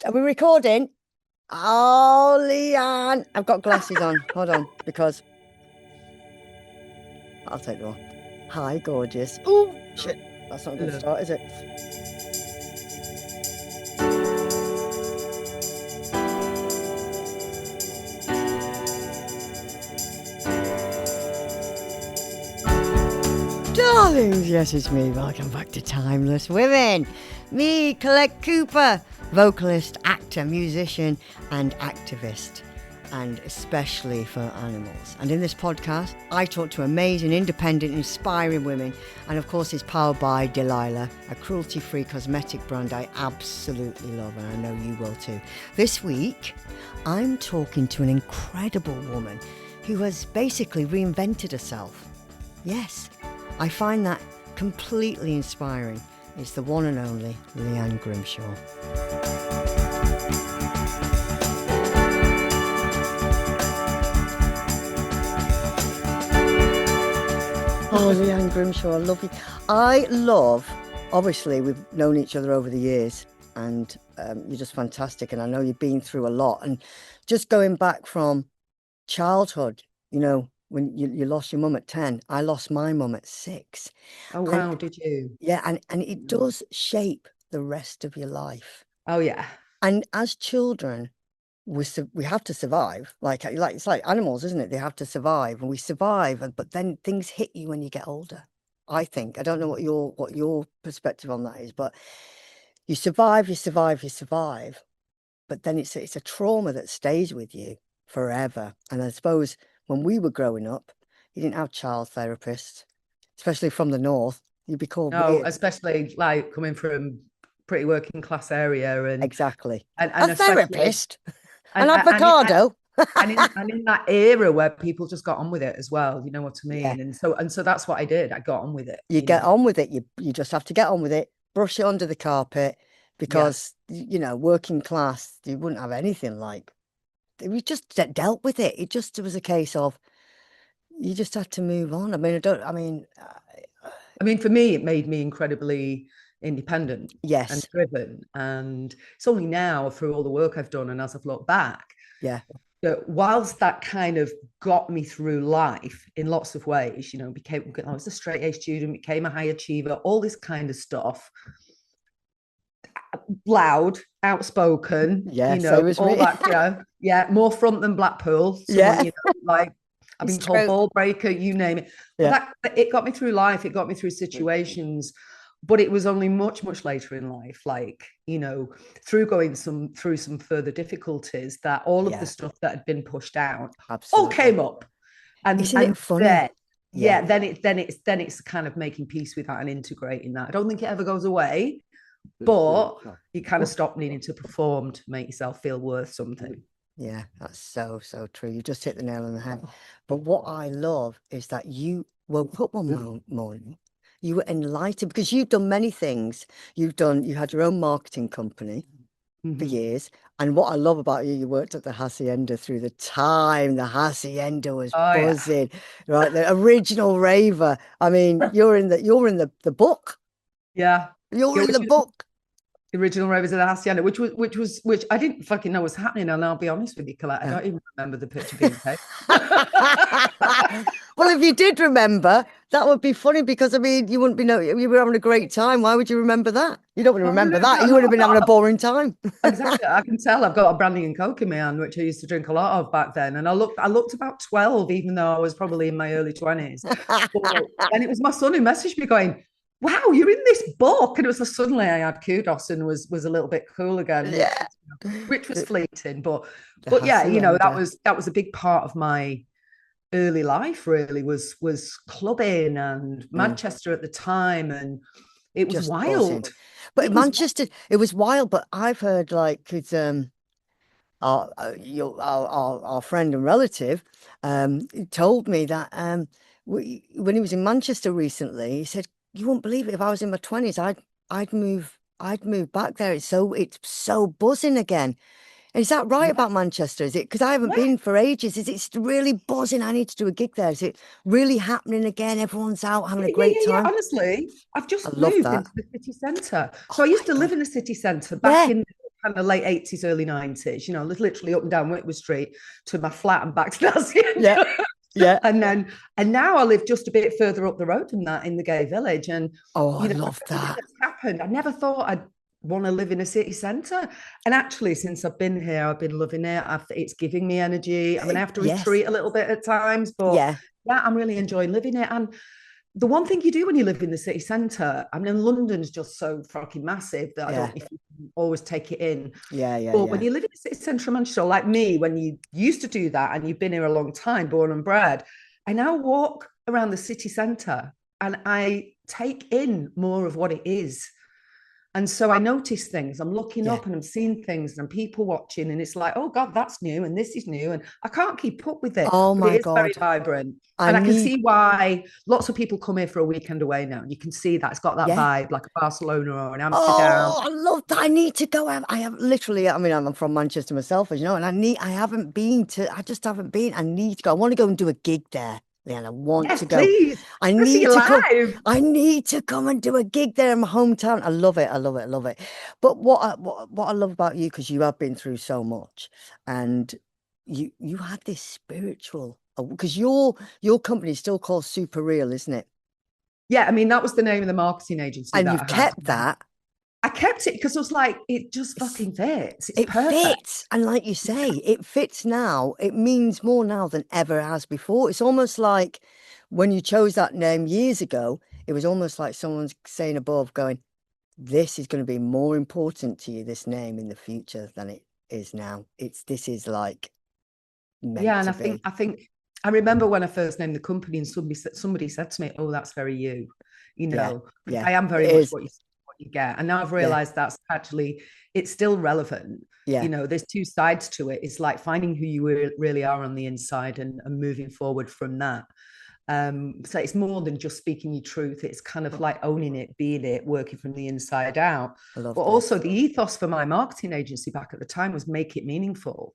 Are we recording? Oh, Liane. I've got glasses on. Hold on, because I'll take them off. Hi, gorgeous. Oh, shit. That's not a good Hello. start, is it? Darlings, yes, it's me. Welcome back to Timeless Women. Me, Collette Cooper, vocalist, actor, musician, and activist, and especially for animals. And in this podcast, I talk to amazing, independent, inspiring women. And of course, it's powered by Delilah, a cruelty-free cosmetic brand I absolutely love, and I know you will too. This week, I'm talking to an incredible woman who has basically reinvented herself. Yes, I find that completely inspiring. It's the one and only Liane Grimshaw. Oh, Liane Grimshaw, I love you. Obviously, we've known each other over the years, and you're just fantastic. And I know you've been through a lot. And just going back from childhood, when you lost your mum at 10, I lost my mum at 6. Oh, wow, did you? Yeah, and it does shape the rest of your life. Oh, yeah. And as children, we have to survive. Like it's like animals, isn't it? They have to survive, and we survive. But then things hit you when you get older. I think. I don't know what your perspective on that is, but you survive. But then it's a trauma that stays with you forever. And I suppose when we were growing up, you didn't have child therapists, especially from the north. You'd be called weird. Especially like coming from pretty working class area and Exactly. and A therapist, an and avocado. And in that era where people just got on with it as well, you know what I mean? Yeah. And so that's what I did. I got on with it. You get on with it. You just have to get on with it, brush it under the carpet, because working class, you wouldn't have anything like. We just dealt with it. It was a case of you just had to move on. I mean, for me, it made me incredibly independent Yes. and driven. And it's only now, through all the work I've done and as I've looked back, Yeah. that whilst that kind of got me through life in lots of ways, I was a straight A student, became a high achiever, all this kind of stuff, loud, outspoken, Yeah, so was all me. that, more front than Blackpool. Yeah. Like I've been told ball breaker, you name it. Yeah. But it got me through life, it got me through situations, but it was only much, much later in life, through going through some further difficulties, that all of the stuff that had been pushed out all came up. And isn't it funny? Then it's kind of making peace with that and integrating that. I don't think it ever goes away, but you kind of stop needing to perform to make yourself feel worth something. Yeah, that's so true. You just hit the nail on the head. But what I love is that you woke up one morning, you were enlightened, because you've done many things. You had your own marketing company for years. And what I love about you worked at the Hacienda through the time the Hacienda was buzzing, right? The original raver. I mean, you're in the book. Yeah. You're in the book. The original Ravers of the Hacienda, which I didn't fucking know was happening. And I'll be honest with you, Collette, I don't even remember the picture being taken. Well, if you did remember, that would be funny, because you wouldn't be you were having a great time. Why would you remember that? You don't want to remember that. You would have been having a boring time. Exactly. I can tell I've got a brandy and coke in my hand, which I used to drink a lot of back then. And I looked about 12, even though I was probably in my early 20s. And it was my son who messaged me going, wow, you're in this book. And it was suddenly I had kudos and was a little bit cool again, which was fleeting. But yeah, that was a big part of my early life, really, was clubbing and Manchester at the time. And it was just wild. But Manchester, it was wild. But I've heard, like, it's our friend and relative told me that when he was in Manchester recently, he said, you won't believe it, if I was in my 20s, I'd move back there. It's so buzzing again. And is that right about Manchester? Is it? Because I haven't been for ages. Is it really buzzing? I need to do a gig there. Is it really happening again? Everyone's out having a great time. Yeah, honestly, I've just moved into the city centre. So I used to live in the city centre back in kind of late 80s, early 90s, you know, literally up and down Whitworth Street to my flat and back to that. Yeah. Yeah. And now I live just a bit further up the road than that in the gay village. And, Oh, I you know, love that. that's happened. I never thought I'd want to live in a city centre. And actually, since I've been here, I've been loving it. It's giving me energy. I mean, I have to retreat a little bit at times, but yeah, I'm really enjoying living it. And the one thing you do when you live in the city centre, I mean, London's just so fucking massive that I don't know if you can always take it in. But when you live in the city centre of Manchester, like me, when you used to do that and you've been here a long time, born and bred, I now walk around the city centre and I take in more of what it is. And so I notice things. I'm looking up and I'm seeing things and I'm people watching, and it's like, oh God, that's new and this is new, and I can't keep up with it. Oh my God, it's God, very vibrant, and I can see why lots of people come here for a weekend away now. You can see that it's got that vibe, like a Barcelona or an Amsterdam. Oh, I love that. I need to go. I have literally. I mean, I'm from Manchester myself, as you know, and I haven't been to. I just haven't been. I need to go. I want to go and do a gig there. Liane, I want to go. Please. I need to come. I need to come and do a gig there in my hometown. I love it. I love it. I love it. But what I love about you, because you have been through so much, and you had this spiritual, because your company is still called Super Real, isn't it? Yeah, I mean, that was the name of the marketing agency. And you've kept that. I kept it because I was like, it just fucking fits. It fits. And like you say, it fits now. It means more now than ever has before. It's almost like when you chose that name years ago, it was almost like someone's saying above, going, this is going to be more important to you, this name, in the future than it is now. This is like meant to be. I think I remember when I first named the company and somebody said to me, oh, that's very you. You know, I am very much what you get. And now I've realized that's actually, it's still relevant. You know, there's two sides to it. It's like finding who you really are on the inside and moving forward from that. So it's more than just speaking your truth. It's kind of like owning it, being it, working from the inside out. But also the ethos for my marketing agency back at the time was make it meaningful.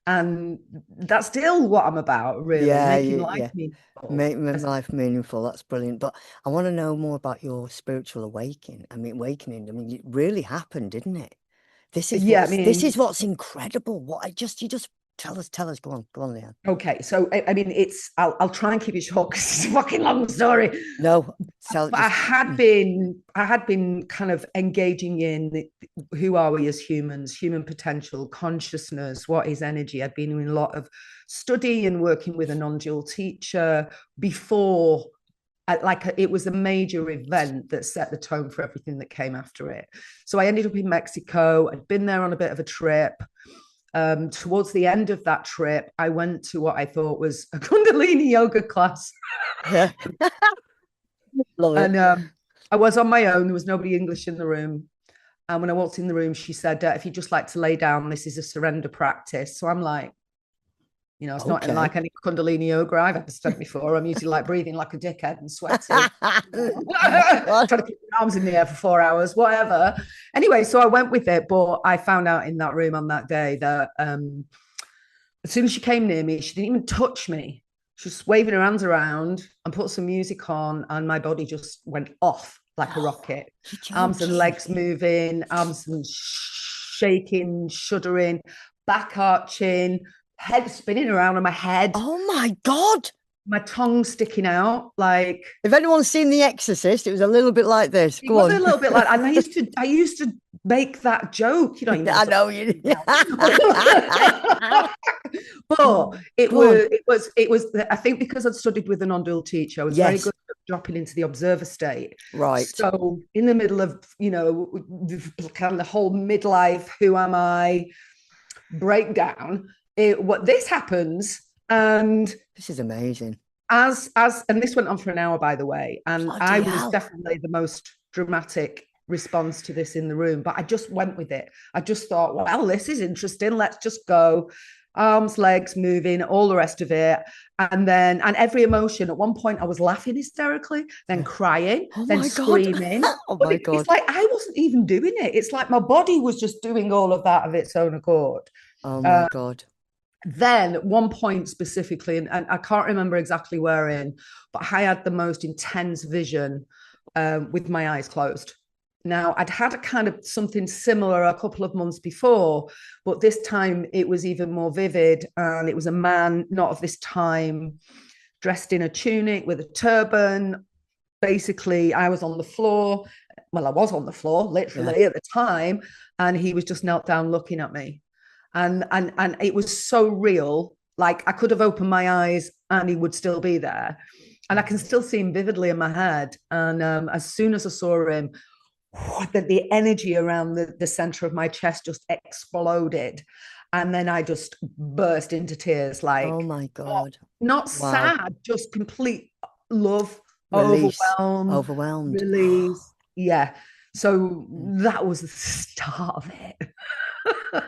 And that's still what I'm about, really. Making life meaningful. Making life meaningful. That's brilliant. But I want to know more about your spiritual awakening. I mean, it really happened, didn't it? This is what's incredible. You just tell us. Go on, Liane. Okay, so I mean, I'll try and keep it short because it's a fucking long story. No, I had been kind of engaging in who are we as humans, human potential, consciousness, what is energy. I'd been doing a lot of study and working with a non-dual teacher before. It was a major event that set the tone for everything that came after it. So I ended up in Mexico. I'd been there on a bit of a trip. Towards the end of that trip, I went to what I thought was a Kundalini yoga class. Yeah. Love it. And I was on my own. There was nobody English in the room. And when I walked in the room, she said, if you just like to lay down, this is a surrender practice. So I'm like, you know, it's not like any Kundalini yoga I've ever done before. I'm usually like breathing like a dickhead and sweating. Trying to keep my arms in the air for 4 hours, whatever. Anyway, so I went with it, but I found out in that room on that day that as soon as she came near me, she didn't even touch me. She was waving her hands around and put some music on, and my body just went off like a rocket. Arms and legs moving, arms and shaking, shuddering, back arching, head spinning around on my head. Oh my God. My tongue sticking out. Like, if anyone's seen The Exorcist, it was a little bit like this. Go on. A little bit like, and I used to make that joke, you know. I know you. But it was. I think because I'd studied with a non-dual teacher, I was very good at dropping into the observer state. Right. So in the middle of, you know, kind of the whole midlife, who am I breakdown, this happens. And this is amazing. And this went on for an hour, by the way. And I was definitely the most dramatic response to this in the room, but I just went with it. I just thought, well, this is interesting. Let's just go. Arms, legs moving, all the rest of it. And every emotion. At one point I was laughing hysterically, then crying, then screaming. Oh my God. It's like I wasn't even doing it. It's like my body was just doing all of that of its own accord. Oh my God. Then at one point specifically, and I can't remember exactly wherein, but I had the most intense vision with my eyes closed. Now, I'd had a kind of something similar a couple of months before, but this time it was even more vivid. And it was a man, not of this time, dressed in a tunic with a turban. Basically, I was on the floor. Well, I was on the floor, literally, at the time. And he was just knelt down looking at me. And it was so real. Like, I could have opened my eyes and he would still be there. And I can still see him vividly in my head. And as soon as I saw him, the energy around the center of my chest just exploded. And then I just burst into tears, like, oh my God. not Wow. sad, just complete love, Release. overwhelmed, Overwhelmed. release. Yeah. So that was the start of it.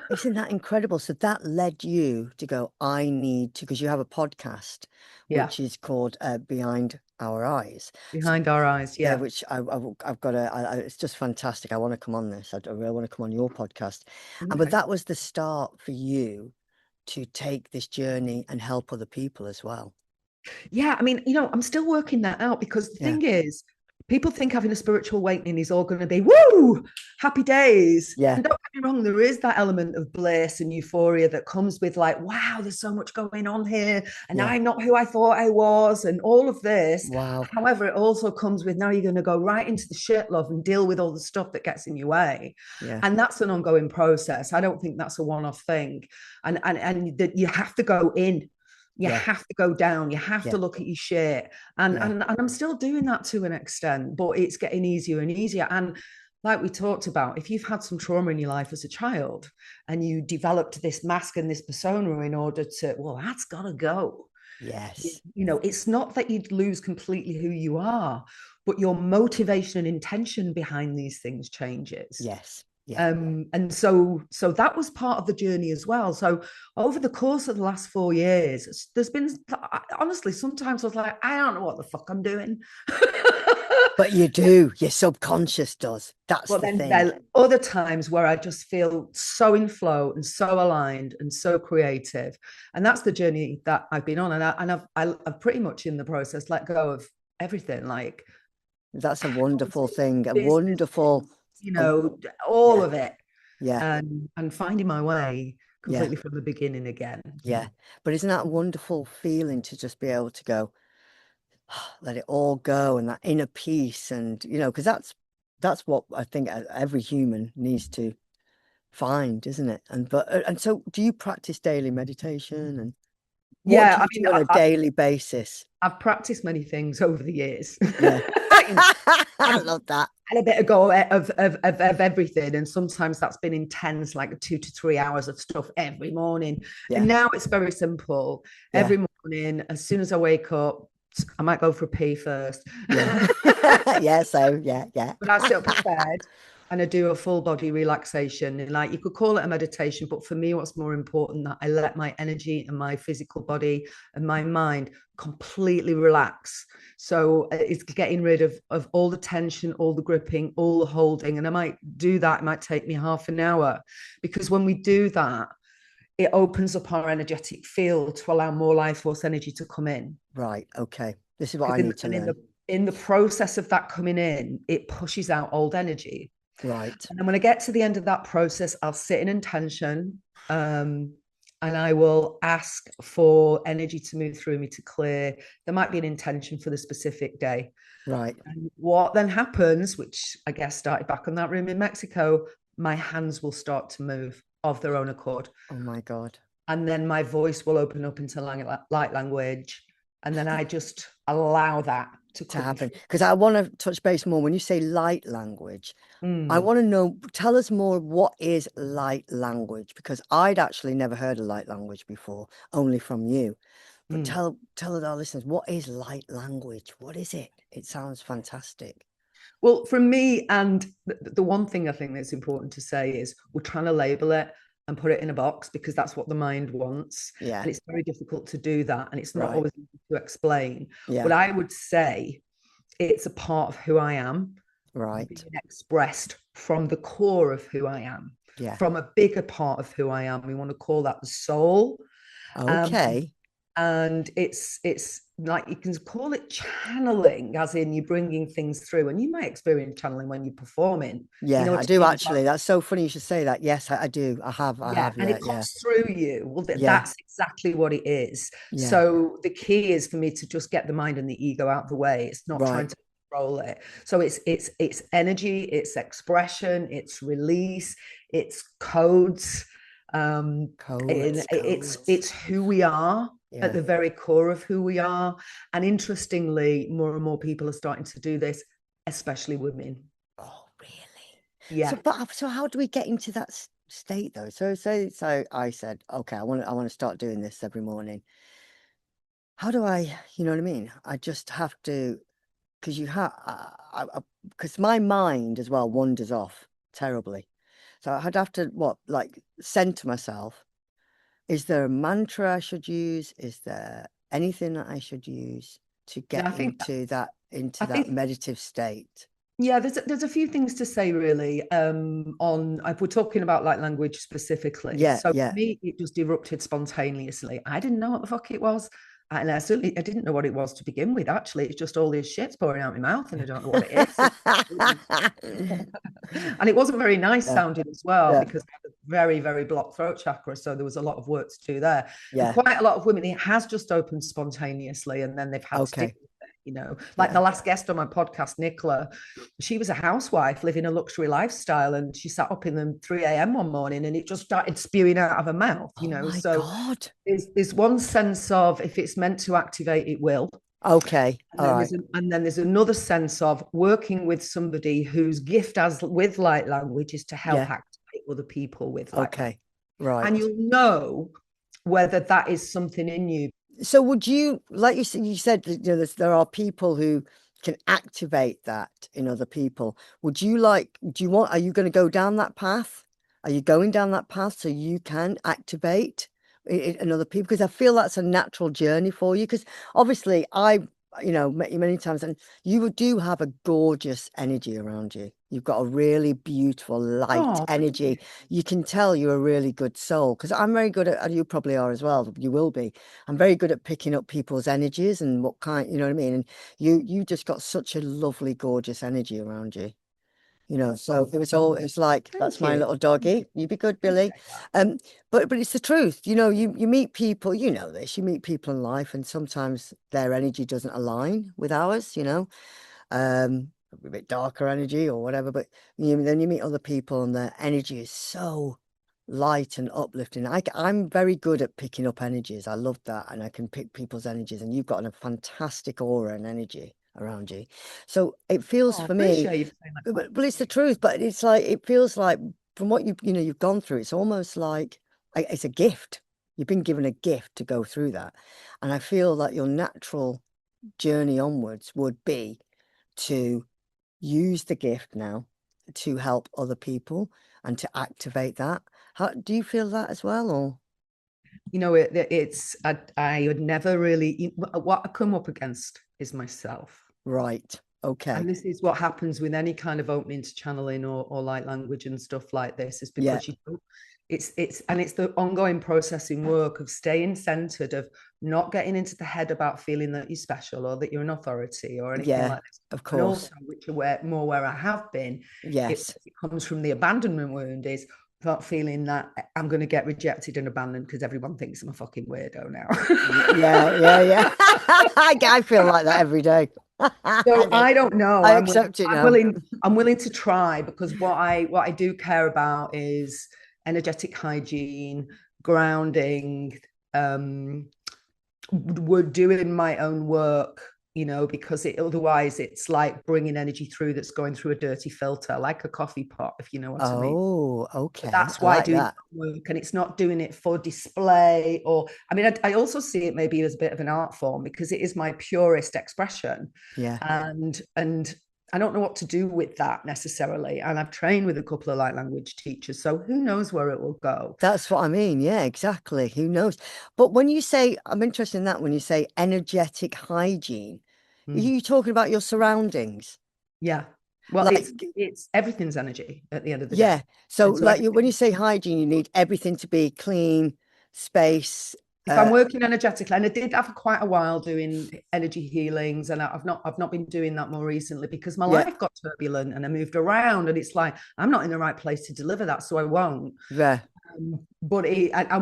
Isn't that incredible? So that led you to go, I need to, because you have a podcast, Yeah. which is called Behind Our Eyes. Behind our eyes. Yeah, Yeah. which I've got it's just fantastic. I want to come on this. I really want to come on your podcast. And but Okay. that was the start for you to take this journey and help other people as well. Yeah. I mean, I'm still working that out because the Yeah. thing is, people think having a spiritual awakening is all going to be woo, happy days. Yeah. And don't get me wrong, there is that element of bliss and euphoria that comes with, like, wow, there's so much going on here, and Yeah. I'm not who I thought I was, and all of this. Wow. However, it also comes with, now you're going to go right into the shit love and deal with all the stuff that gets in your way. Yeah. And that's an ongoing process. I don't think that's a one-off thing. And that you have to go in. You Yeah. have to go down. You have Yeah. to look at your shit. And, Yeah. and I'm still doing that to an extent, but it's getting easier and easier. And like we talked about, if you've had some trauma in your life as a child and you developed this mask and this persona in order to, well, that's got to go. Yes. It's not that you'd lose completely who you are, but your motivation and intention behind these things changes. Yes. Yeah. And so that was part of the journey as well. So over the course of the last 4 years, there's been, honestly, sometimes I was like, I don't know what the fuck I'm doing. But you do. Your subconscious does. That's But the then thing. there are other times where I just feel so in flow and so aligned and so creative. And that's the journey that I've been on. And I've pretty much in the process let go of everything. Like, That's a wonderful thing. A business, wonderful, all yeah. of it. Yeah. And finding my way Yeah. completely from the beginning again. Yeah. But isn't that a wonderful feeling to just be able to go, let it all go, and that inner peace, and because that's what I think every human needs to find, isn't it? And so do you practice daily meditation, and what Yeah, do you do on a daily basis? I've practiced many things over the years. Yeah. I love that. And a bit of go of everything, and sometimes that's been intense, like 2 to 3 hours of stuff every morning. Yeah. And now it's very simple. Yeah. Every morning, as soon as I wake up, I might go for a pee first. Yeah. Yeah. So yeah. But I sit up in bed and I do a full body relaxation. And like, you could call it a meditation, but for me, what's more important, that I let my energy and my physical body and my mind completely relax. So it's getting rid of all the tension, all the gripping, all the holding. And I might do that. It might take me half an hour, because when we do that, it opens up our energetic field to allow more life force energy to come in. Right. Okay. This is what I need to learn. In the process of that coming in, it pushes out old energy. Right. And then when I get to the end of that process, I'll sit in intention, and I will ask for energy to move through me to clear. There might be an intention for the specific day. Right. And what then happens, which I guess started back on that room in Mexico, my hands will start to move of their own accord. Oh my God. And then my voice will open up into light language. And then I just allow that to happen. Because I want to touch base more. When you say light language, I want to know, tell us more, what is light language? Because I'd actually never heard of light language before, only from you. But tell our listeners, what is light language? What is it? It sounds fantastic. Well, from me, and the one thing I think that's important to say is, we're trying to label it and put it in a box, because that's what the mind wants. Yeah. And it's very difficult to do that. And it's not Right. always easy to explain. Yeah. But I would say it's a part of who I am. Right. Being expressed from the core of who I am. Yeah. From a bigger part of who I am. We want to call that the soul. Okay. And it's like, you can call it channeling, as in you're bringing things through, and you might experience channeling when you're performing. You Yeah, know what I I do mean? actually. That's so funny you should say that. Yes, I do. I Yeah, have. and Yeah, it yeah, comes through you. Well, yeah, that's exactly what it is. yeah. So the key is for me to just get the mind and the ego out of the way. It's not trying Right. to control it. So it's energy, it's expression, it's release, it's codes. Codes, codes. It's who we are at Yeah. the very core of who we are. And interestingly, more and more people are starting to do this, especially women. Oh, really? So, Yeah. so how do we get into that state though? So I said, okay, I want to start doing this every morning. How do I, you know what I mean? I just have to, because you have, because my mind as well wanders off terribly. So I'd have to, what, like center myself. Is there a mantra I should use? Is there anything that I should use to Yeah, get into I that think meditative state? Yeah, there's a few things to say really. On if we're talking about like language specifically. Yeah, So for yeah. me, it just erupted spontaneously. I didn't know what the fuck it was. And I didn't know what it was to begin with. Actually, it's just all this shit's pouring out my mouth, and I don't know what it is. And it wasn't very nice Yeah, sounding as well, yeah, because I have a very, very blocked throat chakra. So there was a lot of work to do there. And yeah. quite a lot of women, it has just opened spontaneously, and then they've had to deal Okay. with it, you know. Like Yeah. the last guest on my podcast, Nicola, she was a housewife living a luxury lifestyle, and she sat up in the 3 a.m. one morning, and it just started spewing out of her mouth, you Oh know. my So God. there's one sense of, if it's meant to activate, it will. Okay. All right. And then there's another sense of working with somebody whose gift as with light language is to help Yeah. activate other people with light language. Okay. Right. And you'll know whether that is something in you. So would you, like you said, that, you know, there are people who can activate that in other people. Are you going to go down that path? Are you going down that path so you can activate in other people? Because I feel that's a natural journey for you. Because obviously you know, met you many times, and you do have a gorgeous energy around you. You've got a really beautiful light Oh, thank you. energy. You can tell you're a really good soul, because I'm very good at, and you probably are as well, you will be. I'm very good at picking up people's energies and what kind, you know what I mean? And you just got such a lovely, gorgeous energy around you. You know, so it's like, that's Thank my you. little doggy. You be good, Billy. Appreciate that. But it's the truth. You know, you meet people, you know this, you meet people in life, and sometimes their energy doesn't align with ours, you know. A bit darker energy or whatever, but then you meet other people and their energy is so light and uplifting. I'm very good at picking up energies. I love that, and I can pick people's energies, and you've got a fantastic aura and energy around you. So it feels Oh, for me, appreciate you saying that, Collette. but it's the truth. But it's like, it feels like, from what you've gone through, it's almost like it's a gift. You've been given a gift to go through that, and I feel that your natural journey onwards would be to use the gift now to help other people and to activate that. How do you feel that as well, or? You know, I would never really, what I come up against is myself. Right. Okay. And this is what happens with any kind of opening to channeling or light language and stuff like this, is Yeah. because you don't, it's the ongoing processing work of staying centered, of not getting into the head about feeling that you're special or that you're an authority or anything Yeah, like this. of And course. also, which are where I have been, Yes. it comes from the abandonment wound, is not feeling that I'm going to get rejected and abandoned because everyone thinks I'm a fucking weirdo now. Yeah, yeah, yeah. I feel like that every day. So I don't know. I accept it now. I'm willing to try, because what I do care about is energetic hygiene, grounding, we're doing my own work, you know, because otherwise it's like bringing energy through that's going through a dirty filter, like a coffee pot, if you know what I mean. Oh, But okay. that's I why I like do that. work, and it's not doing it for display. Or, I mean, I also see it maybe as a bit of an art form, because it is my purest expression, Yeah. and I don't know what to do with that necessarily. And I've trained with a couple of light language teachers, so who knows where it will go. That's what I mean. Yeah, exactly. Who knows? But when you say, I'm interested in that, when you say energetic hygiene, are Mm. you talking about your surroundings? Yeah. Well, Like, it's everything's energy at the end of the yeah. day. So, And so like, when you everything, say hygiene, you need everything to be clean, space. if I'm working energetically, and I did have quite a while doing energy healings, and I've not been doing that more recently because my life got turbulent and I moved around, and it's like I'm not in the right place to deliver that, so I won't. Yeah. But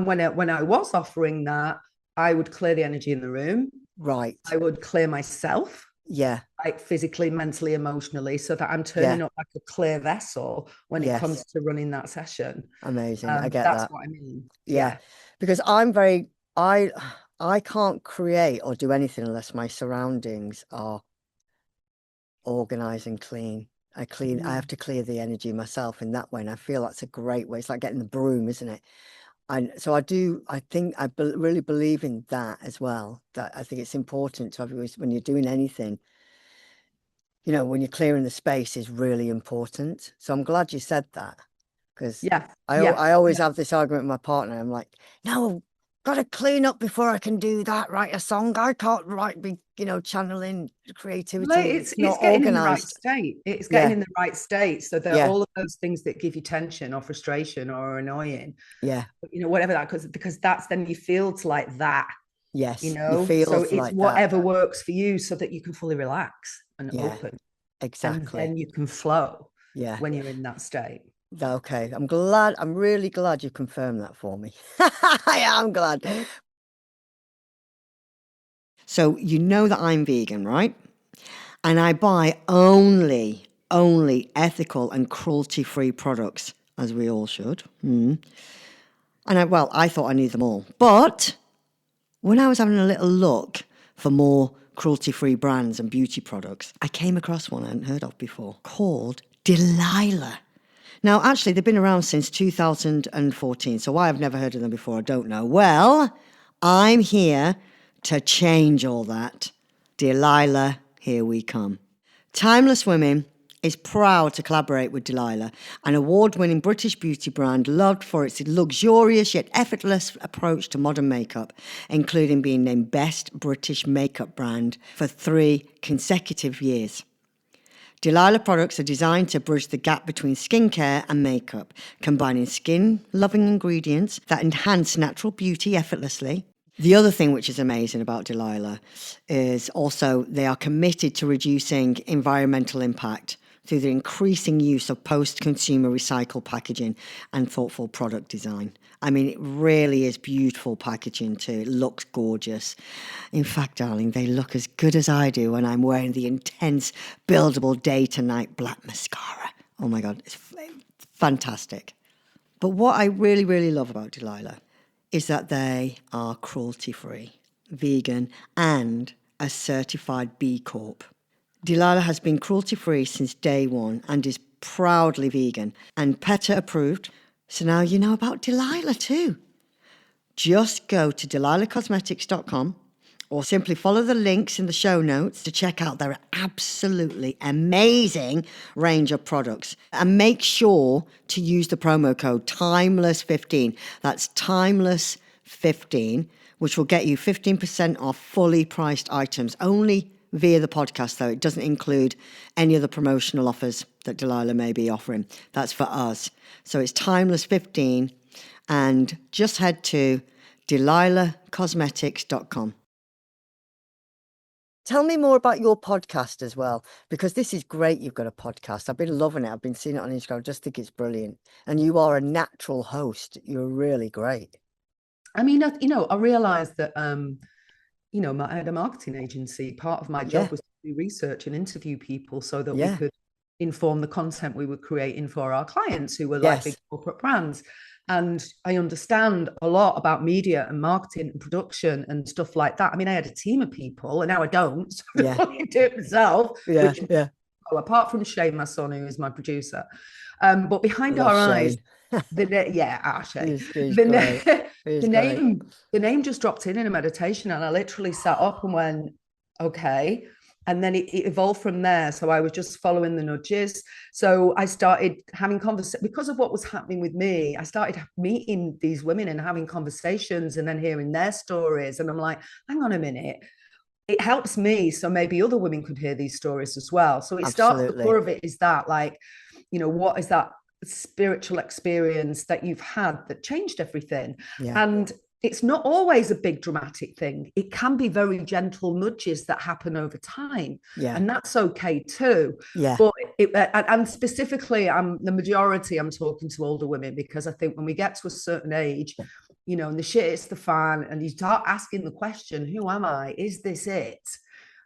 when I was offering that, I would clear the energy in the room. Right. I would clear myself. Yeah. Like physically, mentally, emotionally, so that I'm turning up like a clear vessel when it comes to running that session. Amazing. I get that's that. what I mean. Yeah. Because I can't create or do anything unless my surroundings are organized and clean. I have to clear the energy myself in that way. And I feel that's a great way. It's like getting the broom, isn't it? And so really believe in that as well. That I think it's important to have, when you're doing anything, when you're clearing the space is really important. So I'm glad you said that, because I always have this argument with my partner. I'm like, no, got to clean up before I can do that. Write a song. I can't be channeling creativity. It's not getting organized. in the right state. It's getting in the right state, so that all of those things that give you tension or frustration or annoying, whatever that, because that's then you feel to like that. Yes, you feel so it's like whatever that works for you, so that you can fully relax and open. Exactly. And then you can flow. Yeah. When you're in that state. Okay. I'm really glad you confirmed that for me. I am glad. So you know that I'm vegan, right? And I buy only ethical and cruelty-free products, as we all should. And I thought I knew them all. But when I was having a little look for more cruelty-free brands and beauty products, I came across one I hadn't heard of before called Delilah. Now, actually, they've been around since 2014, so why I've never heard of them before, I don't know. Well, I'm here to change all that. Delilah, here we come. Timeless Women is proud to collaborate with Delilah, an award-winning British beauty brand loved for its luxurious yet effortless approach to modern makeup, including being named Best British Makeup Brand for 3 consecutive years. Delilah products are designed to bridge the gap between skincare and makeup, combining skin-loving ingredients that enhance natural beauty effortlessly. The other thing which is amazing about Delilah is also they are committed to reducing environmental impact through the increasing use of post-consumer recycled packaging and thoughtful product design. I mean, it really is beautiful packaging too. It looks gorgeous. In fact, darling, they look as good as I do when I'm wearing the intense, buildable day-to-night black mascara. Oh my God, it's fantastic. But what I really, really love about Delilah is that they are cruelty-free, vegan, and a certified B Corp. Delilah has been cruelty-free since day one and is proudly vegan and PETA approved. So now you know about Delilah too. Just go to delilahcosmetics.com or simply follow the links in the show notes to check out their absolutely amazing range of products. And make sure to use the promo code TIMELESS15. That's TIMELESS15, which will get you 15% off fully priced items, only via the podcast, though. It doesn't include any of the promotional offers that Delilah may be offering. That's for us. So it's TIMELESS15, and just head to delilahcosmetics.com. Tell me more about your podcast as well, because this is great. You've got a podcast. I've been loving it. I've been seeing it on Instagram. I just think it's brilliant. And you are a natural host. You're really great. I mean, I realized that, I had a marketing agency. Part of my job was to do research and interview people so that we could inform the content we were creating for our clients, who were like big corporate brands. And I understand a lot about media and marketing and production and stuff like that. I mean, I had a team of people, and now I don't. So I do it myself. Apart from Shay, my son, who is my producer. But behind our eyes, the name just dropped in a meditation, and I literally sat up and went, okay. And then it evolved from there. So I was just following the nudges. So I started having conversations because of what was happening with me. I started meeting these women and having conversations and then hearing their stories. And I'm like, hang on a minute. It helps me. So maybe other women could hear these stories as well. So it starts, the core of it is that, like, what is that spiritual experience that you've had that changed everything? And it's not always a big dramatic thing. It can be very gentle nudges that happen over time, Yeah. and that's okay too. Yeah. But and specifically, I'm the majority. I'm talking to older women because I think when we get to a certain age, you know, and the shit hits the fan, and you start asking the question, "Who am I? Is this it?"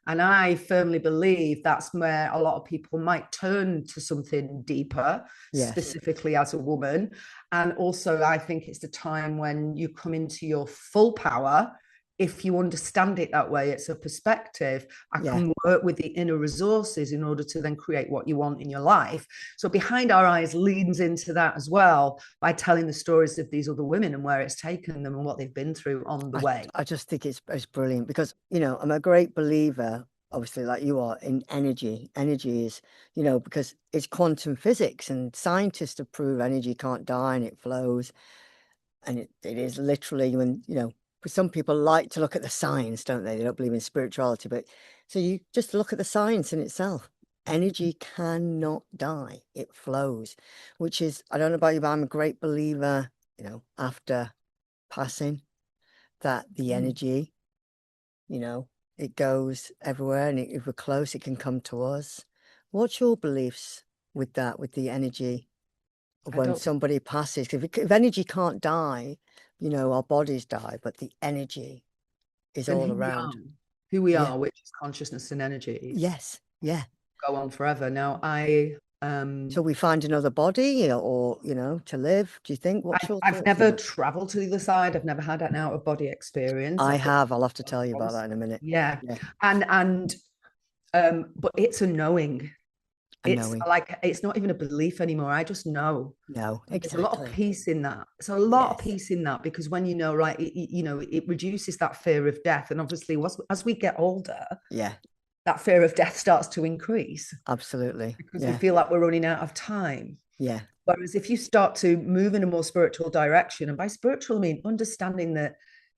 And I firmly believe that's where a lot of people might turn to something deeper, Yes. specifically as a woman. And also, I think it's the time when you come into your full power. If you understand it that way, it's a perspective. I Yeah. can work with the inner resources in order to then create what you want in your life. So Behind Our Eyes leans into that as well by telling the stories of these other women and where it's taken them and what they've been through on the way. I just think it's brilliant because, you know, I'm a great believer, obviously, like you are, in energy. Energy is, you know, because it's quantum physics and scientists have proved energy can't die and it flows. And it is literally, when, you know, some people like to look at the science, don't they? They don't believe in spirituality, but so you just look at the science in itself. Energy cannot die. It flows, which is, I don't know about you, but I'm a great believer, you know, after passing, that the energy, you know, it goes everywhere, and if we're close, it can come to us. What's your beliefs with that, with the energy of I when don't somebody passes? If energy can't die, you know, our bodies die, but the energy is and all around. who we Yeah. are, which is consciousness and energy, Yes. Yeah. go on forever. Now, So we find another body, or, you know, to live. Do you think? What's your I've thoughts on never that? traveled to the other side. I've never had an out of body experience. I I've got have. I'll have to tell you about once. that in a minute. Yeah, Yeah. and but it's a knowing. And knowing. It's not even a belief anymore. I just know. No, There's a lot of exactly. peace in that. It's a lot of Yes. peace in that because when you know, right, you know, it reduces that fear of death. And obviously, as we get older, Yeah. that fear of death starts to increase Absolutely. because we Yeah. feel like we're running out of time. Yeah. Whereas if you start to move in a more spiritual direction, and by spiritual I mean understanding that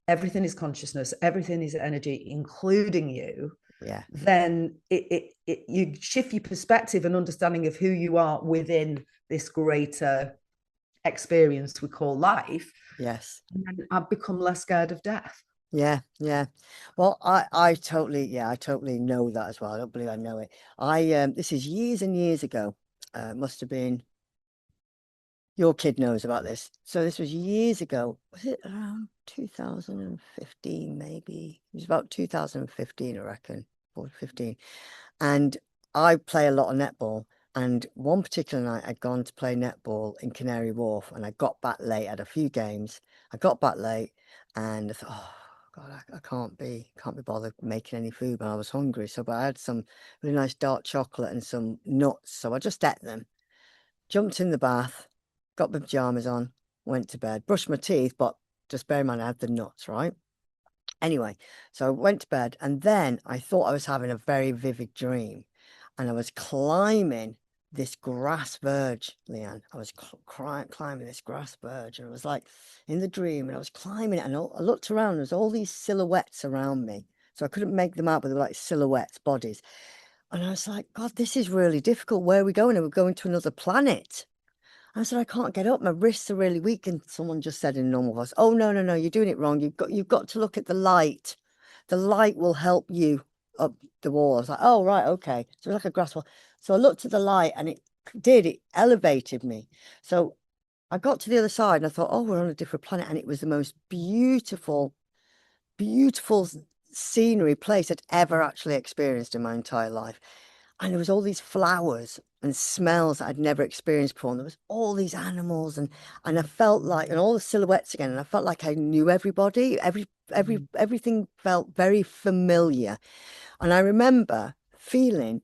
everything is consciousness, everything is energy, including you, Yeah. then you shift your perspective and understanding of who you are within this greater experience we call life. Yes. And I've become less scared of death. Yeah. Yeah. Well, I totally, yeah, I totally know that as well. I don't believe I know it. This is years and years ago. Must have been, your kid knows about this. So this was years ago. Was it around 2015, maybe? It was about 2015, I reckon, or 15. And I play a lot of netball. And one particular night, I'd gone to play netball in Canary Wharf, and I got back late. I had a few games. I got back late, and I thought, oh God, I can't be bothered making any food. But I was hungry, but I had some really nice dark chocolate and some nuts, so I just ate them. Jumped in the bath, got my pajamas on, went to bed, brushed my teeth, but just bear in mind I had the nuts, right? Anyway, so I went to bed, and then I thought I was having a very vivid dream, and I was climbing this grass verge, Liane. I was climbing this grass verge, and I was like in the dream, and I was climbing it, and I looked around, and there's all these silhouettes around me. So I couldn't make them out, but they were like silhouettes, bodies. And I was like, God, this is really difficult. Where are we going? Are we going to another planet? I said, I can't get up. My wrists are really weak. And someone just said in a normal voice, oh, no, no, no, you're doing it wrong. You've got to look at the light. The light will help you up the wall. I was like, oh, right, okay. So it was like a grass wall. So I looked at the light, and it elevated me. So I got to the other side, and I thought, oh, we're on a different planet. And it was the most beautiful, beautiful scenery place I'd ever actually experienced in my entire life. And there was all these flowers and smells that I'd never experienced before. And there was all these animals, and I felt like, and all the silhouettes again, and I felt like I knew everybody. Everything felt very familiar. And I remember feeling,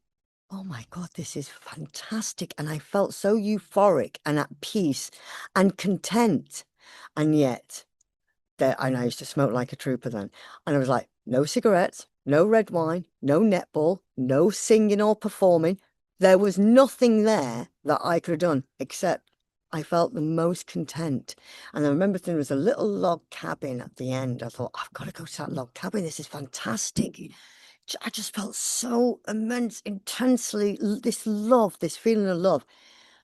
oh my God, this is fantastic. And I felt so euphoric and at peace and content. And yet, and I used to smoke like a trooper then. And I was like, no cigarettes, no red wine, no netball, no singing or performing. There was nothing there that I could have done except I felt the most content. And I remember there was a little log cabin at the end. I thought, I've got to go to that log cabin. This is fantastic. I just felt so intensely this love, this feeling of love.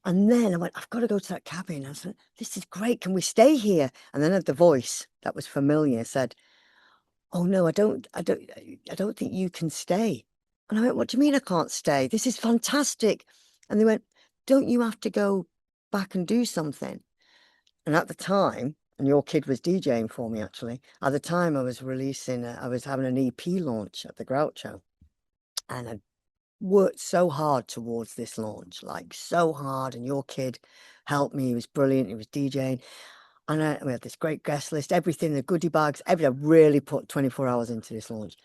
And then I went, I've got to go to that cabin. I said, this is great. Can we stay here? And then the voice that was familiar said, oh no, I don't think you can stay. And I went, what do you mean I can't stay? This is fantastic. And they went, don't you have to go back and do something? And at the time, and your kid was DJing for me actually, at the time I was I was having an EP launch at the Groucho. And I worked so hard towards this launch, like so hard. And your kid helped me. He was brilliant. He was DJing. And we had this great guest list, everything, the goodie bags, everything. I really put 24 hours into this launch.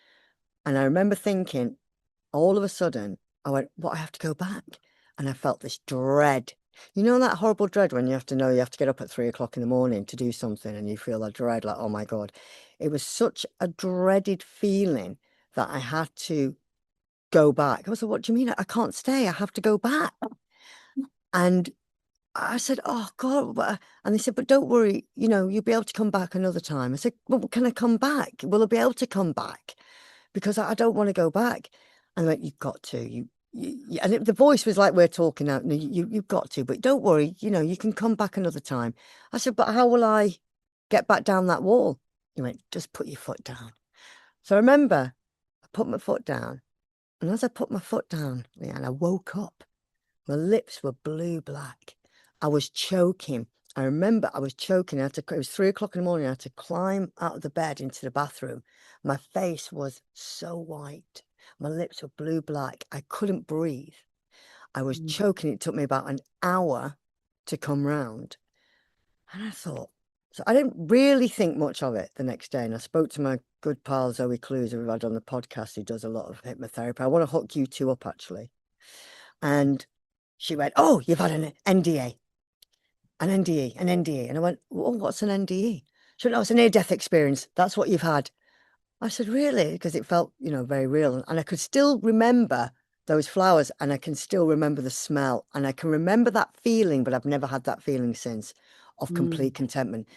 And I remember thinking, all of a sudden, I went, what, I have to go back? And I felt this dread. You know that horrible dread when you have to know you have to get up at 3 o'clock in the morning to do something and you feel that dread, like, oh my God. It was such a dreaded feeling that I had to go back. I was like, what do you mean? I can't stay. I have to go back. And I said, oh God. And they said, but don't worry, you'll be able to come back another time. I said, well, can I come back? Will I be able to come back? Because I don't want to go back. And they went, you've got to. And the voice was like we're talking now. No, you've got to, but don't worry, you can come back another time. I said, but how will I get back down that wall? He went, just put your foot down. So I remember I put my foot down. And as I put my foot down, Liane, I woke up. My lips were blue black. I was choking. I remember I was choking. It was 3 o'clock in the morning. I had to climb out of the bed into the bathroom. My face was so white. My lips were blue black. I couldn't breathe. I was choking. It took me about an hour to come round. And I thought, so I didn't really think much of it the next day. And I spoke to my good pal, Zoe Clues, who we've had on the podcast, who does a lot of hypnotherapy. I want to hook you two up, actually. And she went, oh, you've had an NDA. An NDE, an NDE. And I went, oh, what's an NDE? She went, oh, it's a near-death experience. That's what you've had. I said, really? Because it felt, very real. And I could still remember those flowers and I can still remember the smell. And I can remember that feeling, but I've never had that feeling since of complete contentment.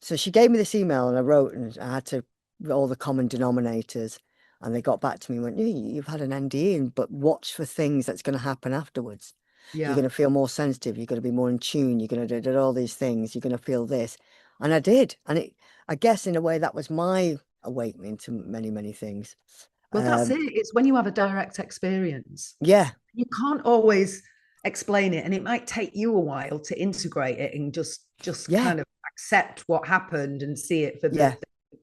So she gave me this email and I wrote and I had to, all the common denominators. And they got back to me and went, yeah, you've had an NDE, but watch for things that's going to happen afterwards. Yeah. You're going to feel more sensitive. You're going to be more in tune. You're going to do all these things. You're going to feel this. And I did. And I guess in a way that was my awakening to many, many things. Well, that's it. It's when you have a direct experience. Yeah. You can't always explain it. And it might take you a while to integrate it and just kind of accept what happened and see it for the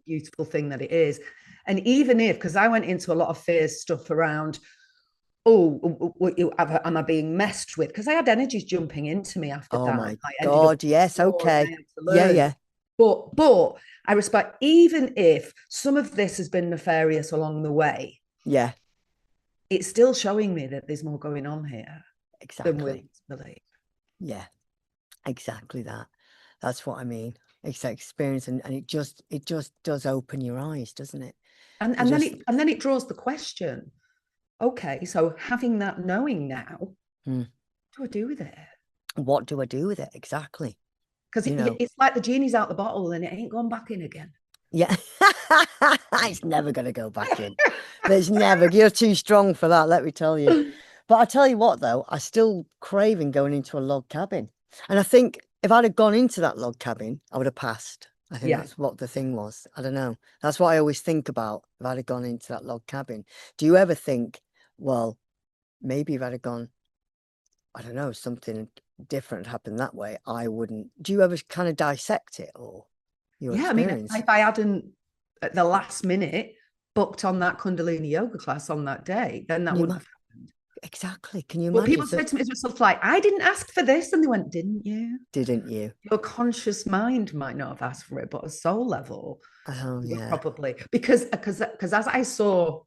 beautiful thing that it is. And even if, because I went into a lot of fears stuff around, am I being messed with? Because I had energies jumping into me after that. Oh my God, yes, okay. Yeah. But I respect, even if some of this has been nefarious along the way, it's still showing me that there's more going on here. Exactly. Than we believe. Yeah, exactly that. That's what I mean. It's that experience, and it just does open your eyes, doesn't it? And then it draws the question. Okay, so having that knowing now, what do I do with it? What do I do with it? Exactly. Because it's like the genie's out the bottle and it ain't gone back in again. Yeah. It's never going to go back in. There's never. You're too strong for that, let me tell you. But I tell you what, though, I still craving going into a log cabin. And I think if I'd have gone into that log cabin, I would have passed. I think that's what the thing was. I don't know. That's what I always think about if I'd have gone into that log cabin. Do you ever think, well, maybe if I'd have gone, I don't know, something different happened that way, I wouldn't. Do you ever kind of dissect it or your experience? I mean, if I hadn't at the last minute booked on that Kundalini yoga class on that day, then that wouldn't have happened. Exactly. Can you imagine? Well, people said to me stuff like, I didn't ask for this. And they went, didn't you? Didn't you? Your conscious mind might not have asked for it, but a soul level, probably. Because as I saw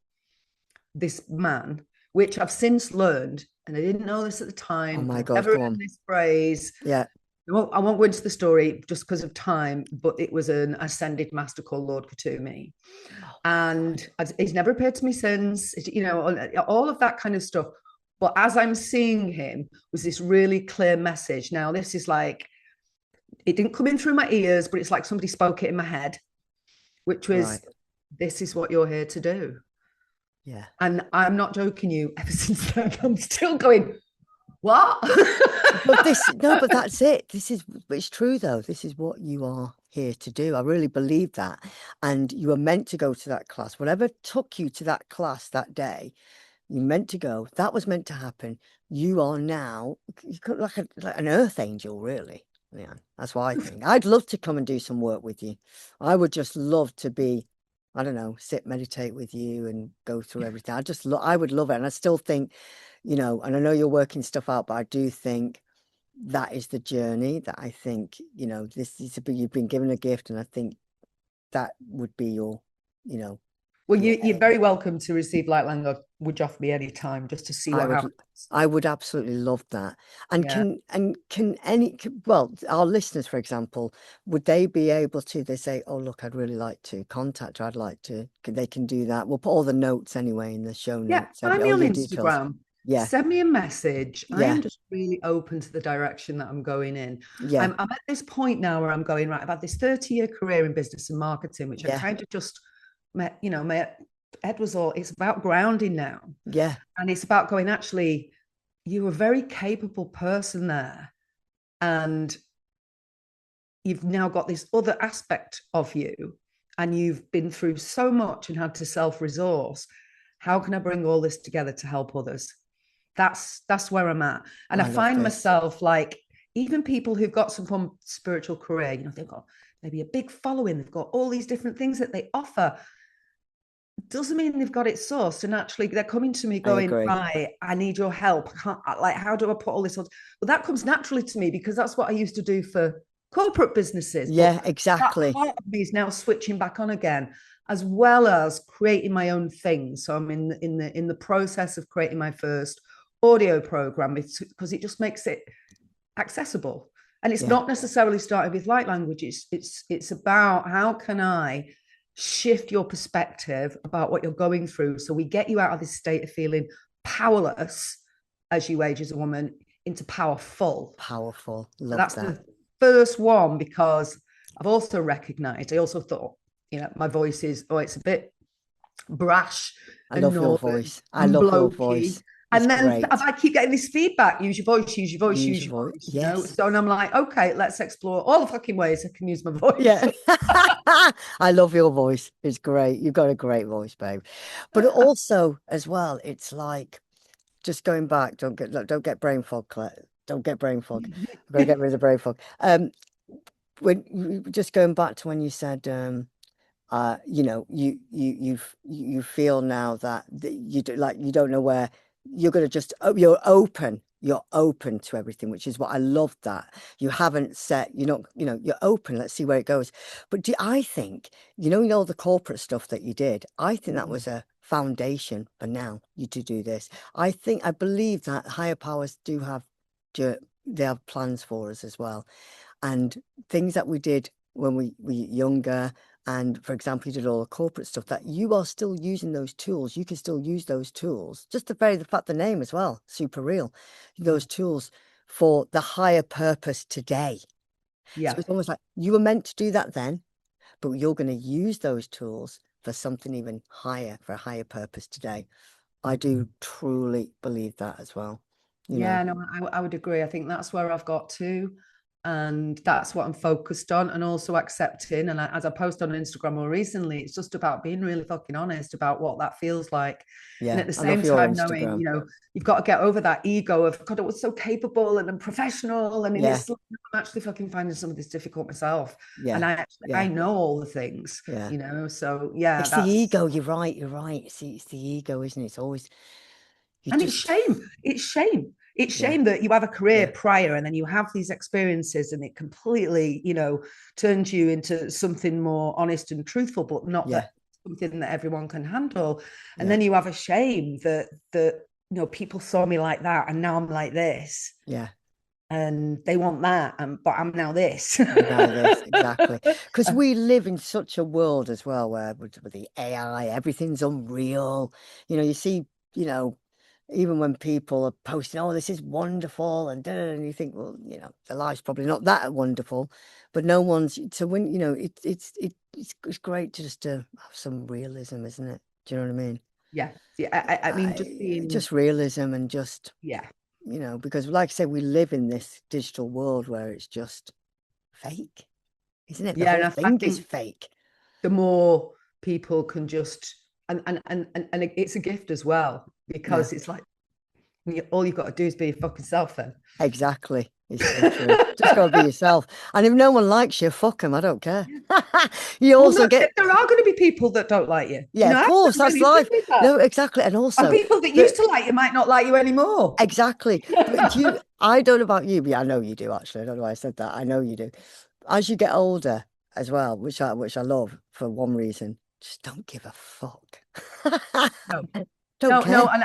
this man, which I've since learned, and I didn't know this at the time. Oh my God, never heard this phrase. Yeah. I won't go into the story just because of time, but it was an ascended master called Lord Katumi. And he's never appeared to me since, all of that kind of stuff. But as I'm seeing him was this really clear message. Now, this is like, it didn't come in through my ears, but it's like somebody spoke it in my head, which was, this is what you're here to do. Yeah. And I'm not joking you, ever since then, I'm still going, What? But no, but that's it. It's true though. This is what you are here to do. I really believe that. And you were meant to go to that class. Whatever took you to that class that day, you meant to go. That was meant to happen. You are now like an earth angel, really. Yeah, that's what I think. I'd love to come and do some work with you. I would just love to be, I don't know, sit, meditate with you and go through everything. I would love it. And I still think, and I know you're working stuff out, but I do think that is the journey that I think, you've been given a gift, and I think that would be you know, Well, your you're very welcome to receive light language off me anytime just to see I what would happens. I would absolutely love that. And Yeah. well, our listeners, for example, would they be able to, they say, oh, look, I'd really like to contact her. They can do that. We'll put all the notes anyway in the show Yeah. notes, Find me all on your details. Instagram. Yeah. Send me a message. I Yeah. am just really open to the direction that I'm going in. Yeah. I'm at this point now where I'm going, right, I've had this 30-year career in business and marketing, which I Yeah. kind of just my Ed was all, it's about grounding now. Yeah. And it's about going, actually, you're a very capable person there. And you've now got this other aspect of you, and you've been through so much and had to self-resource. How can I bring all this together to help others? That's where I'm at. And I love find this. myself like, even people who've got some form of spiritual career, they've got maybe a big following, they've got all these different things that they offer. Doesn't mean they've got it sourced. And actually, they're coming to me going, right, I need your help. How do I put all this on? Well, that comes naturally to me because that's what I used to do for corporate businesses. Yeah, But exactly. that part of me is now switching back on again, as well as creating my own thing. So I'm in the process of creating my first audio program because it just makes it accessible. And it's not necessarily starting with light language. It's about how can I shift your perspective about what you're going through, so we get you out of this state of feeling powerless as you age as a woman into powerful. Love that's that. The first one, because I've also recognized, I also thought, my voice is, it's a bit brash. I love your voice. I love your voice. And then I keep getting this feedback, use your voice, use your voice, use your voice. Yes. So, and I'm like, okay, let's explore all the fucking ways I can use my voice. Yeah. I love your voice. It's great. You've got a great voice, babe. But also as well, it's like, just going back, don't get brain fog, Collette. Don't get brain fog. I've got to get rid of brain fog. When just going back to when you said you feel now that you don't know where you're going to just, you're open to everything, which is what I love, that you haven't set, you're open, let's see where it goes. But I think, all the corporate stuff that you did, I think that was a foundation for now you to do this. I believe that higher powers they have plans for us as well, and things that we did when we were younger. And for example, you did all the corporate stuff, that you are still using those tools. You can still use those tools. Just the name as well, super real. Those tools for the higher purpose today. Yeah. So it's almost like you were meant to do that then, but you're going to use those tools for something even higher, for a higher purpose today. I do truly believe that as well. No, I would agree. I think that's where I've got to. And that's what I'm focused on, and also accepting. And as I post on Instagram more recently, it's just about being really fucking honest about what that feels like. Yeah, and at the same time, knowing, you've got to get over that ego of, God, I was so capable and I'm professional. And it's, I'm actually fucking finding some of this difficult myself. Yeah. And I know all the things, so yeah. It's the ego. You're right. It's the ego, isn't it? It's always, it's shame. It's shame that you have a career prior and then you have these experiences and it completely, turns you into something more honest and truthful, but not that something that everyone can handle. And then you have a shame that people saw me like that and now I'm like this. Yeah. And they want that, but I'm now this. Exactly. Because we live in such a world as well where with the AI, everything's unreal. You see, even when people are posting, oh, this is wonderful, and you think, well, their life's probably not that wonderful, but no one's. So when it's great just to have some realism, isn't it? Do you know what I mean? Yeah. I mean, just being just realism and just you know, because like I said, we live in this digital world where it's just fake, isn't it? The Yeah, whole and I thing is think fake. the more people can just and it's a gift as well, Yeah, because it's like all you've got to do is be your fucking self then. exactly. It's so true. Just gotta be yourself. And if no one likes you, fuck them. I don't care. You Well, also no, get, there are going to be people that don't like you. yeah, of I course, that's really live life. with that. No, exactly. And And also, people that used but to like you might not like you anymore. exactly. But do you, I don't know about you, but I know you do actually. I don't know why I said that. I know you do. As you get older as well, which I love for one reason, just don't give a fuck. No, Don't no, care. and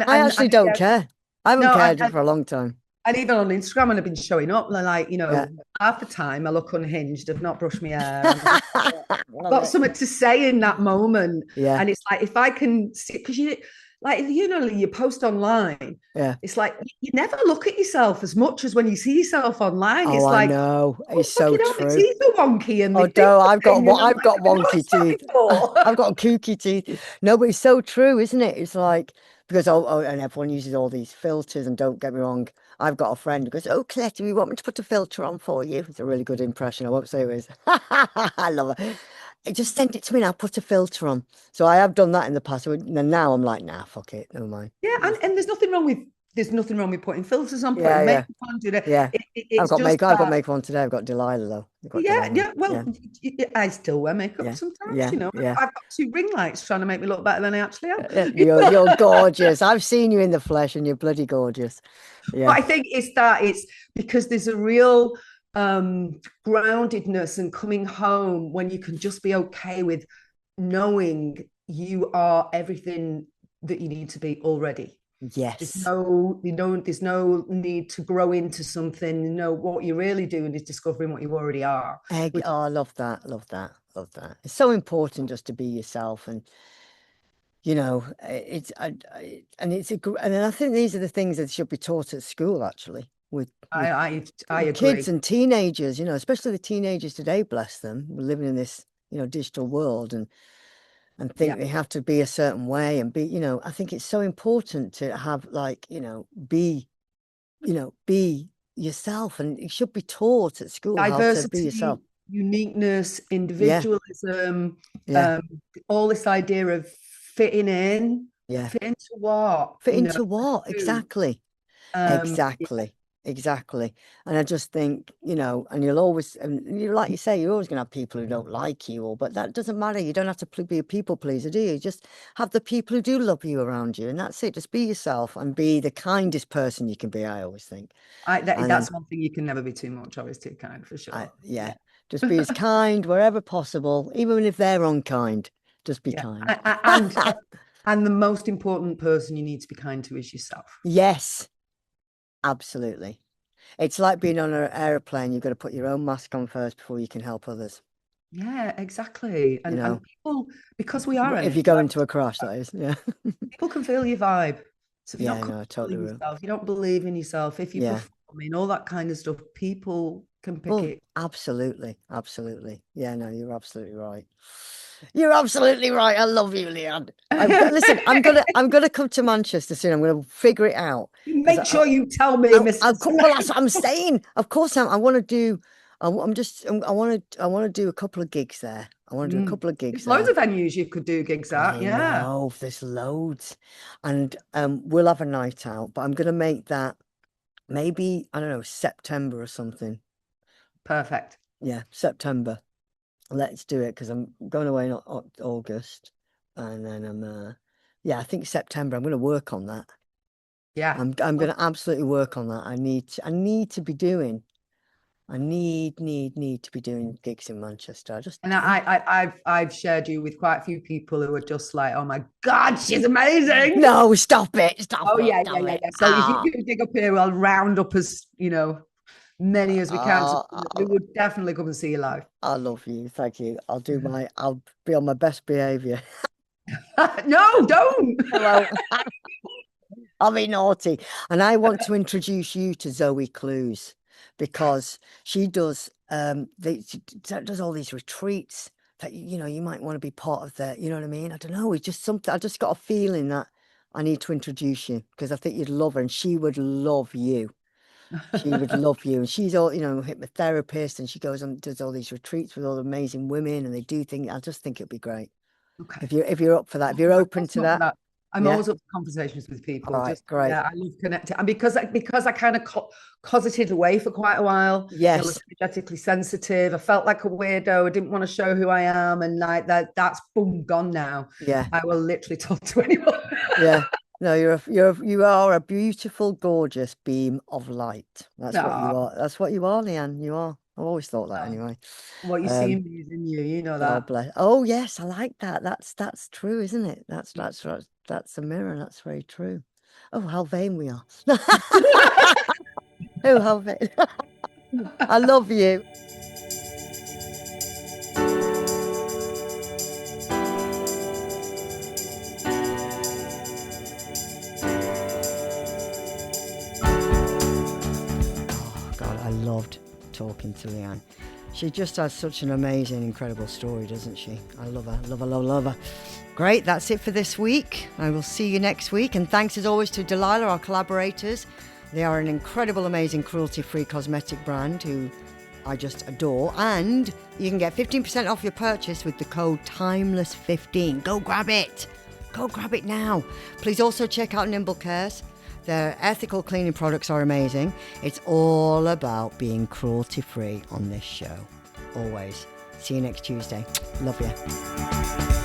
I actually don't yeah, care. I haven't no, cared for a long time. and even on Instagram, when I've been showing up, like, Yeah. half the time I look unhinged. I've not brushed my hair. I've Love got it. something to say in that moment. Yeah. And it's like, if I can see, because you post online, Yeah. it's like you never look at yourself as much as when you see yourself online. Oh, It's I like, know. oh, It's so fucking hell, my true. teeth are wonky and my Oh, things no, are thing. And I'm I've like, got I've wonky noticed that teeth. before. I've got kooky teeth. No, but it's so true, isn't it? It's like because and everyone uses all these filters, and don't get me wrong, I've got a friend who goes, "Oh, Collette, do you want me to put a filter on for you?" It's a really good impression. I won't say who it is. I love it. Just send it to me now. Put a filter on. So I have done that in the past, and now I'm like, nah, fuck it, never mind. Yeah, and there's nothing wrong with putting filters on, Yeah, putting yeah, makeup on, doing it. yeah. It's just I've got that. makeup on today. I've got Delilah though. I've got Yeah, Delilah. yeah. Well, Yeah, I still wear makeup yeah, sometimes. yeah, yeah. I've got two ring lights trying to make me look better than I actually am. You're gorgeous. I've seen you in the flesh, and you're bloody gorgeous. But Yeah. I think it's because there's a real groundedness and coming home when you can just be okay with knowing you are everything that you need to be already. Yes. There's no need to grow into something. What you're really doing is discovering what you already are, Egg. which Oh, I love that. Love that. Love that. It's so important just to be yourself, and and and I think these are the things that should be taught at school actually I with kids agree. and teenagers. Especially the teenagers today. Bless them. We're living in this digital world, and think Yeah. they have to be a certain way and be. I think it's so important to have like be yourself, and it should be taught at school how to be yourself. Diversity, uniqueness, Yeah, individualism, yeah, um, all this idea of fitting in, yeah. fit into what, Fit into what? who. Exactly. Yeah, Exactly. Exactly. And I just think, and you'll always, and like you say, you're always going to have people who don't like you, but that doesn't matter. You don't have to be a people pleaser, do you? Just have the people who do love you around you, and that's it. Just be yourself and be the kindest person you can be, I always think. And then that's one thing you can never be too much. Always too kind, for sure. yeah, Yeah, just be as kind wherever possible, even if they're unkind, just be yeah, kind. and the most important person you need to be kind to is yourself. Yes, absolutely. It's like being on an aeroplane. You've got to put your own mask on first before you can help others. Yeah, exactly. You And know, people, because we are if you energy, go like into a crash, that is. Yeah. people can feel your vibe. So if you're Yeah, not no, I comfortable totally in will. yourself, you don't believe in yourself, if you're Yeah. performing, all that kind of stuff, people can pick Well, it. absolutely. Absolutely. Yeah, no, you're absolutely right. You're absolutely right. I love you, Liane. Listen, I'm gonna come to Manchester soon. I'm gonna figure it out because Make sure you tell me, Mr. well, Smith. that's what I'm saying. Of course, I want to do. I'm just. I want to do a couple of gigs there. I want to do a couple of gigs There's loads there. of venues you could do gigs at. I Yeah, know there's loads, and we'll have a night out. But I'm gonna make that maybe I don't know September or something. perfect. Yeah, September. Let's do it because I'm going away in August, and then yeah, I think September. I'm going to work on that. Yeah. I'm Well, going to absolutely work on that. I need to be doing. I need to be doing gigs in Manchester. I just and do. I've shared you with quite a few people who are just like, oh my God, she's amazing. No, stop it, stop Oh it, yeah, yeah, stop yeah, it. yeah. So if you Ah, do dig up here, I'll round up as many as we can. So we ah, would definitely come and see you live. I love you. Thank you. I'll be on my best behavior. No, don't. I won't. I'll be naughty. And I want to introduce you to Zoe Clues because she does she does all these retreats that you might want to be part of that, you know what I mean? I don't know, it's just something I just got a feeling that I need to introduce you because I think you'd love her and she would love you. She would love you. And she's all, hypnotherapist, and she goes and does all these retreats with all the amazing women, and they do things. I just think it'd be great. Okay. If you're up for that, if you're open to that. I'm always up for conversations with people. All right, great. Yeah, I love connecting. And because I kind of cosseted away for quite a while. Yes. I was energetically sensitive. I felt like a weirdo. I didn't want to show who I am. And like that's boom, gone now. Yeah. I will literally talk to anyone. Yeah. No, you are a beautiful, gorgeous beam of light. That's what you are. That's what you are, Liane. You are. I've always thought that anyway. What you see in me is in you. You know that. God bless. Oh yes, I like that. That's true, isn't it? That's a mirror. That's very true. Oh, how vain we are. Oh, how vain. I love you. I loved talking to Liane. She just has such an amazing, incredible story, doesn't she? I love her, love her, love her, love her. Great, that's it for this week. I will see you next week. And thanks as always to Delilah, our collaborators. They are an incredible, amazing, cruelty-free cosmetic brand who I just adore. And you can get 15% off your purchase with the code TIMELESS15. Go grab it. Go grab it now. Please also check out Nimble Cares. Their ethical cleaning products are amazing. It's all about being cruelty-free on this show. Always. See you next Tuesday. Love you.